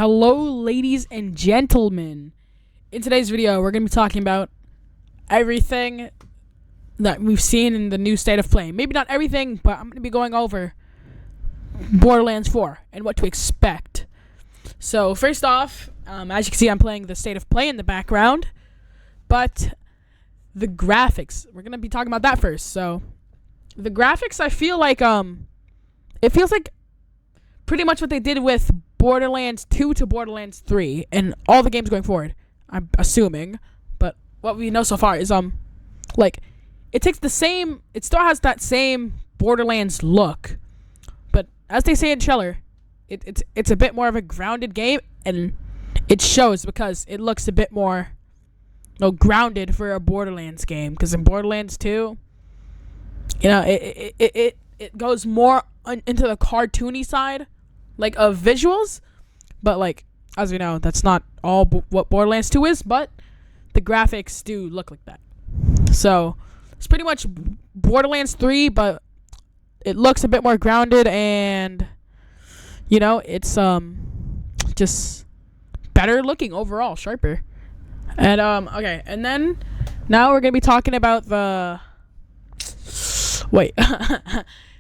Hello, ladies and gentlemen. In today's video, we're going to be talking about everything that we've seen in the new state of play. Maybe not everything, but I'm going to be going over Borderlands 4 and what to expect. So, first off, as you can see, I'm playing the state of play in the background. But the graphics, we're going to be talking about that first. So, the graphics, I feel like, it feels like pretty much what they did with Borderlands 2 to Borderlands 3 and all the games going forward, I'm assuming. But what we know so far is like it takes the same, it still has that same Borderlands look, but as they say in trailer, it's a bit more of a grounded game, and it shows because it looks a bit more grounded for a Borderlands game. Because in Borderlands 2, it goes more into the cartoony side, like, of visuals, but, like, as we know, that's not all what Borderlands 2 is, but the graphics do look like that. So it's pretty much Borderlands 3, but it looks a bit more grounded, and it's just better looking overall, sharper. And okay, and then now we're gonna be talking about the now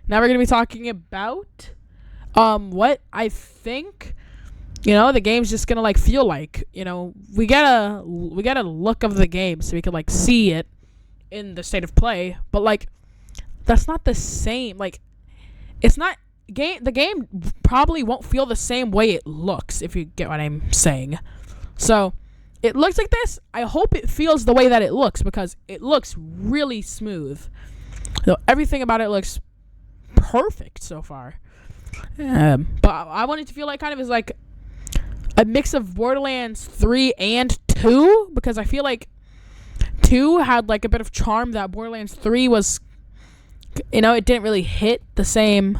we're gonna be talking about what I think the game's just gonna feel like. We get a look of the game so we can see it in the state of play, but that's not the same. It's not the game probably won't feel the same way it looks, if you get what I'm saying. So it looks like this. I hope it feels the way that it looks, because it looks really smooth. So everything about it looks perfect so far. But I want it to feel like kind of is like a mix of Borderlands 3 and 2, because I feel like 2 had a bit of charm that Borderlands 3 was, it didn't really hit the same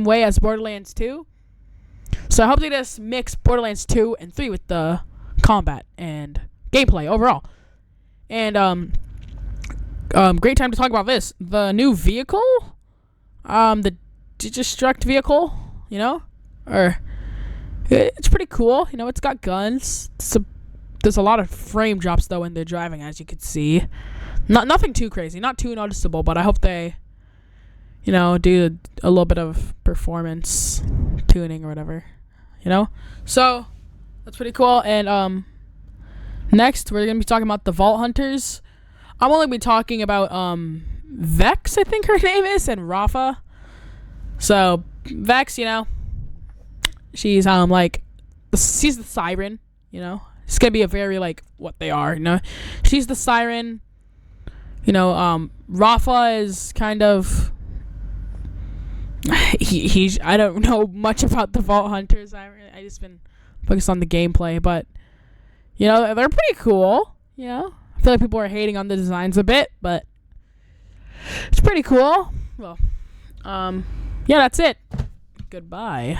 way as Borderlands 2. So I hope they just mix Borderlands 2 and 3 with the combat and gameplay overall. And great time to talk about this. The new vehicle, the Destruct vehicle, or it's pretty cool. It's got guns. There's a lot of frame drops though when they're driving, as you can see. Nothing too crazy, not too noticeable, but I hope they do a little bit of performance tuning or whatever, so that's pretty cool. And next we're gonna be talking about the Vault Hunters. I'm only be talking about Vex, I think her name is, and Rafa. So Vex, she's she's the siren, It's gonna be a very what they are, She's the siren. Rafa is kind of I don't know much about the Vault Hunters. I just been focused on the gameplay, but they're pretty cool. I feel like people are hating on the designs a bit, but it's pretty cool. Well, yeah, that's it. Goodbye.